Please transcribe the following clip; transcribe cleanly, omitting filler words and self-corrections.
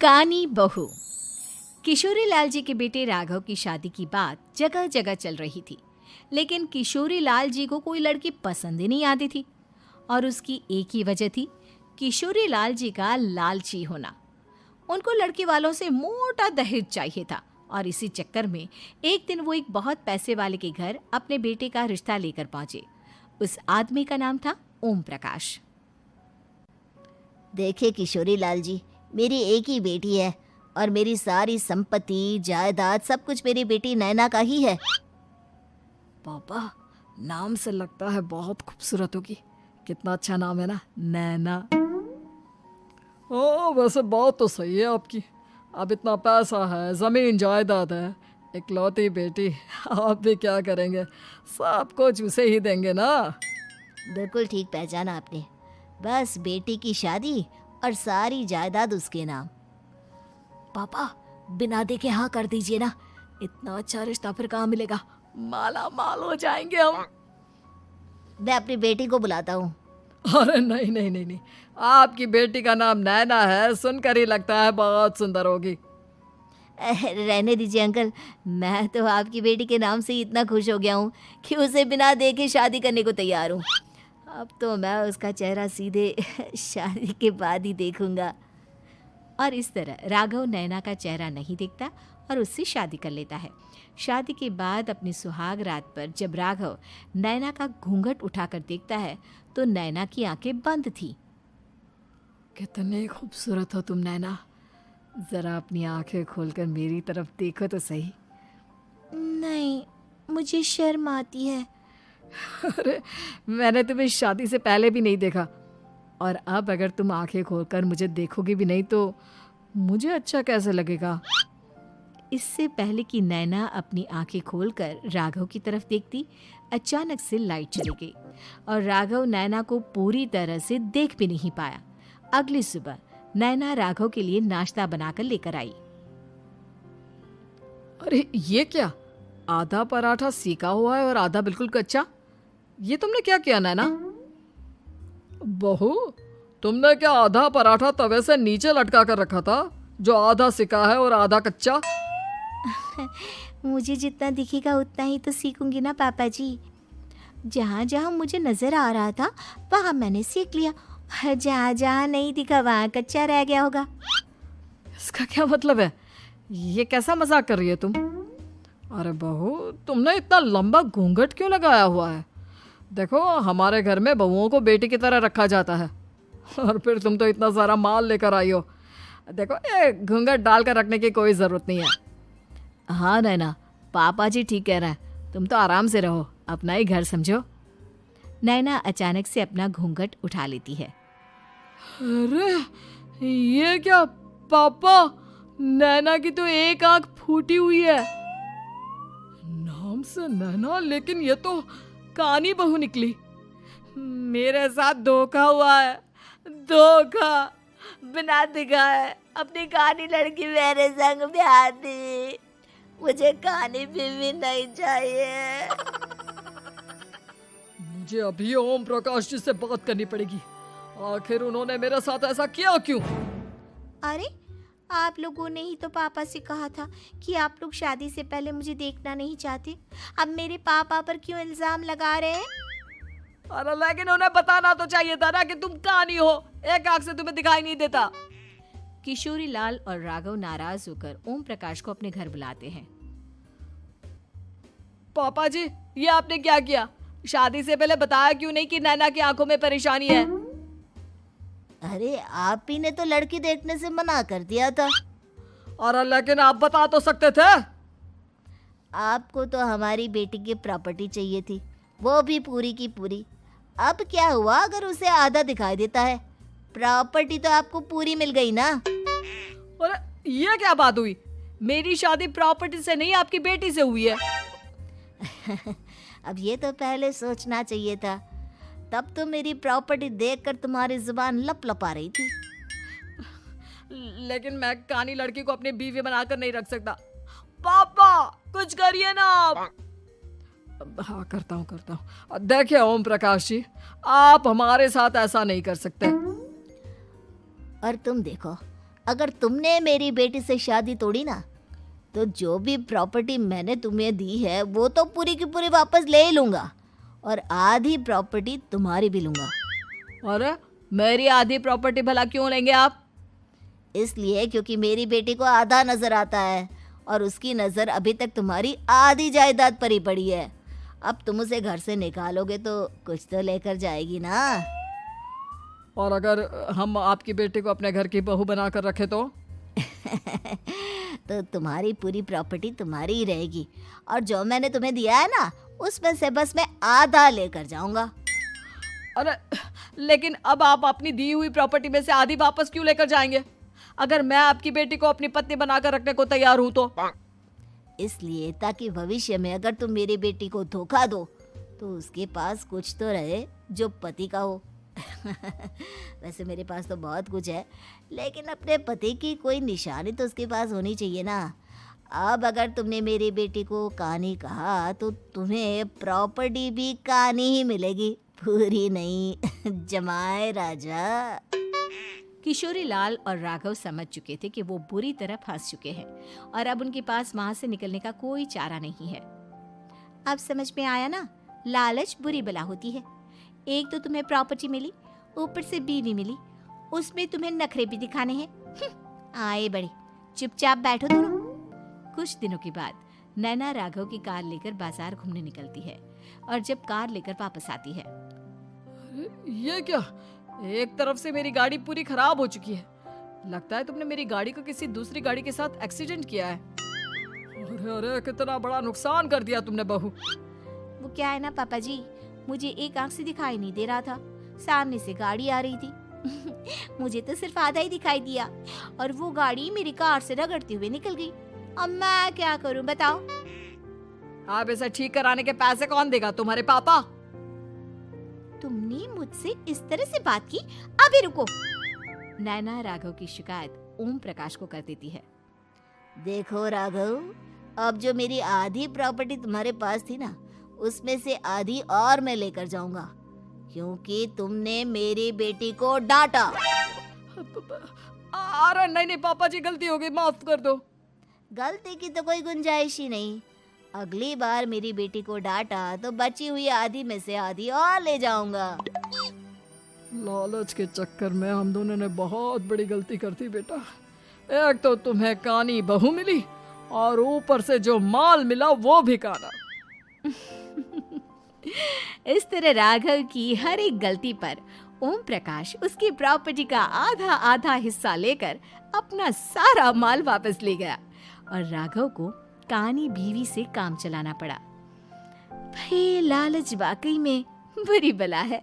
कानी बहू। किशोरी लाल जी के बेटे राघव की शादी की बात जगह जगह चल रही थी, लेकिन किशोरी लाल जी को कोई लड़की पसंद ही नहीं आती थी। और उसकी एक ही वजह थी, किशोरी लाल जी का लालची होना। उनको लड़की वालों से मोटा दहेज चाहिए था और इसी चक्कर में एक दिन वो एक बहुत पैसे वाले के घर अपने बेटे का रिश्ता लेकर पहुंचे। उस आदमी का नाम था ओम प्रकाश। देखिए किशोरी लाल जी, मेरी एक ही बेटी है और मेरी सारी संपत्ति जायदाद सब कुछ मेरी बेटी नैना का ही है। पापा, नाम से लगता है बहुत खूबसूरत होगी। कितना अच्छा नाम है ना, नैना। ओ, वैसे बात तो सही है आपकी। अब इतना पैसा है, जमीन जायदाद है, इकलौती बेटी, आप भी क्या करेंगे? सब कुछ उसे ही देंगे ना। बिल्कुल ठीक पहचाना आपने। बस बेटी की शादी और सारी जायदाद उसके नाम। पापा, बिना देखे हाँ कर दीजिए ना। इतना अच्छा रिश्ता फिर कहाँ मिलेगा? माला माल हो जाएंगे हम। मैं अपनी बेटी को बुलाता हूँ। अरे नहीं नहीं नहीं नहीं, आपकी बेटी का नाम नैना है, सुनकर ही लगता है बहुत सुंदर होगी। रहने दीजिए अंकल, मैं तो आपकी बेटी के नाम से ही इतना खुश हो गया हूँ कि उसे बिना देखे शादी करने को तैयार हूँ। अब तो मैं उसका चेहरा सीधे शादी के बाद ही देखूंगा। और इस तरह राघव नैना का चेहरा नहीं देखता और उससे शादी कर लेता है। शादी के बाद अपनी सुहाग रात पर जब राघव नैना का घूंघट उठाकर देखता है तो नैना की आंखें बंद थी। कितनी खूबसूरत हो तुम नैना, जरा अपनी आंखें खोलकर मेरी तरफ देखो तो सही। नहीं, मुझे शर्म आती है। अरे, मैंने तुम्हें शादी से पहले भी नहीं देखा, और अब अगर तुम आंखें खोलकर मुझे देखोगी भी नहीं तो मुझे अच्छा कैसे लगेगा? इससे पहले कि नैना अपनी आंखें खोलकर राघव की तरफ देखती, अचानक से लाइट चली गई और राघव नैना को पूरी तरह से देख भी नहीं पाया। अगली सुबह नैना राघव के लिए नाश्ता बनाकर लेकर आई। अरे ये क्या, आधा पराठा सीका हुआ है और आधा बिल्कुल कच्चा। ये तुमने क्या किया नैना? बहू, तुमने क्या आधा पराठा तवे से नीचे लटका कर रखा था, जो आधा सिका है और आधा कच्चा? मुझे जितना दिखेगा उतना ही तो सीखूंगी ना पापा जी। जहाँ जहाँ मुझे नजर आ रहा था वहाँ मैंने सीख लिया, जहाँ जहाँ नहीं दिखा वहाँ कच्चा रह गया होगा। इसका क्या मतलब है? ये कैसा मजाक कर रही है तुम? अरे बहू, तुमने इतना लंबा घूंघट क्यों लगाया हुआ है? देखो, हमारे घर में बहुओं को बेटी की तरह रखा जाता है, और फिर तुम तो इतना सारा माल लेकर आई हो। देखो, ये घूंघट डालकर रखने की कोई ज़रूरत नहीं है। हाँ नैना, पापा जी ठीक कह रहे हैं, तुम तो आराम से रहो, अपना ही घर समझो। नैना अचानक से अपना घूंघट उठा लेती है। अरे ये क्या पापा, नैना की तो एक आंख फूटी हुई है। नाम से नैना, लेकिन ये तो कानी बहू निकली। मेरे साथ धोखा हुआ है, धोखा। बिना दिखाए अपनी कानी लड़की मेरे संग ब्याह दी। मुझे कानी बीवी नहीं चाहिए। मुझे अभी ओम प्रकाश जी से बात करनी पड़ेगी। आखिर उन्होंने मेरे साथ ऐसा किया क्यों? अरे, आप लोगों ने ही तो पापा से कहा था कि आप लोग शादी से पहले मुझे देखना नहीं चाहते। अब मेरे पापा पर क्यों इल्जाम लगा रहे हैं? अरे लेकिन उन्हें बताना तो चाहिए था ना कि तुम कानी हो, एक आंख से तुम्हें दिखाई नहीं देता। किशोरी लाल और राघव नाराज होकर ओम प्रकाश को अपने घर बुलाते हैं। पापा जी, ये आपने क्या किया? शादी से पहले बताया क्यों नहीं कि नैना की आंखों में परेशानी है? अरे, आप ही ने तो लड़की देखने से मना कर दिया था। अरे लेकिन आप बता तो सकते थे। आपको तो हमारी बेटी की प्रॉपर्टी चाहिए थी, वो भी पूरी की पूरी। अब क्या हुआ अगर उसे आधा दिखाई देता है? प्रॉपर्टी तो आपको पूरी मिल गई ना। अरे ये क्या बात हुई? मेरी शादी प्रॉपर्टी से नहीं, आपकी बेटी से हुई है। अब ये तो पहले सोचना चाहिए था, तब तो मेरी प्रॉपर्टी देखकर तुम्हारी जुबान लप लपा रही थी। लेकिन मैं कानी लड़की को अपनी बीवी बनाकर नहीं रख सकता। पापा, कुछ करिए ना आप। हाँ, करता हूँ। देखिए ओम प्रकाश जी, आप हमारे साथ ऐसा नहीं कर सकते। और तुम देखो, अगर तुमने मेरी बेटी से शादी तोड़ी ना, तो जो भी प्रॉपर्टी मैंने तुम्हें दी है वो तो पूरी की पूरी वापस ले ही लूँगा, और आधी प्रॉपर्टी तुम्हारी भी लूँगा। अरे मेरी आधी प्रॉपर्टी भला क्यों लेंगे आप? इसलिए क्योंकि मेरी बेटी को आधा नज़र आता है और उसकी नज़र अभी तक तुम्हारी आधी जायदाद पर ही पड़ी है। अब तुम उसे घर से निकालोगे तो कुछ तो लेकर जाएगी ना। और अगर हम आपकी बेटी को अपने घर की बहू बना कर रखे तो? तो तुम्हारी पूरी प्रॉपर्टी तुम्हारी ही रहेगी, और जो मैंने तुम्हें दिया है ना, उसमें से बस मैं आधा लेकर जाऊंगा। अरे लेकिन अब आप अपनी दी हुई प्रॉपर्टी में से आधी वापस क्यों लेकर जाएंगे? अगर मैं आपकी बेटी को अपनी पत्नी बनाकर रखने को तैयार हूं तो? इसलिए ताकि भविष्य में अगर तुम मेरी बेटी को धोखा दो तो उसके पास कुछ तो रहे जो पति का हो। वैसे मेरे पास तो बहुत कुछ है, लेकिन अपने पति की कोई निशानी तो उसके पास होनी चाहिए ना। अब अगर तुमने मेरी बेटी को कानी कहा तो तुम्हें प्रॉपर्टी भी कानी ही मिलेगी, पूरी नहीं। जमाए राजा। किशोरी लाल और राघव समझ चुके थे कि वो बुरी तरह फंस चुके हैं और अब उनके पास वहां से निकलने का कोई चारा नहीं है। अब समझ में आया ना, लालच बुरी बला होती है। एक तो तुम्हें प्रॉपर्टी मिली, ऊपर से बीवी मिली, उसमें तुम्हें नखरे भी दिखाने हैं। आए बड़े, चुपचाप बैठो दोनों। कुछ दिनों के बाद नैना राघव की कार लेकर बाजार घूमने निकलती है और जब कार लेकर वापस आती है, ये क्या? एक तरफ से मेरी गाड़ी पूरी खराब हो चुकी है। लगता है तुमने मेरी गाड़ी को किसी दूसरी गाड़ी के साथ एक्सीडेंट किया है। अरे अरे कितना बड़ा नुकसान कर दिया तुमने बहू। वो क्या है ना पापा जी, मुझे एक आंख से दिखाई नहीं दे रहा था, सामने से गाड़ी आ रही थी। मुझे तो सिर्फ आधा ही दिखाई दिया और वो गाड़ी मेरी कार से रगड़ते हुए निकल गई। अब मैं क्या करूं बताओ? आप इसे ठीक कराने के पैसे कौन देगा? तुम्हारे पापा। तुमने मुझसे इस तरह से बात की? अभी रुको। नैना राघव की शिकायत ओम प्रकाश को कर देती है। देखो राघव, अब जो मेरी आधी प्रॉपर्टी तुम्हारे पास थी ना, उसमें से आधी और मैं लेकर जाऊंगा, क्योंकि तुमने मेरी बेटी को डांटा। अरे नहीं नहीं पापा जी, गलती हो गई, माफ कर दो। गलती की तो कोई गुंजाइश ही नहीं। अगली बार मेरी बेटी को डांटा तो बची हुई आधी में से आधी और ले जाऊंगा। लालच के चक्कर में हम दोनों ने बहुत बड़ी गलती कर दी बेटा। एक तो तुम्हें कानी बहू मिली और ऊपर से जो माल मिला वो भी काना। इस तरह राघव की हर एक गलती पर ओम प्रकाश उसकी प्रॉपर्टी का आधा आधा हिस्सा लेकर अपना सारा माल वापस ले गया और राघव को कानी बीवी से काम चलाना पड़ा। भाई लालच वाकई में बुरी बला है।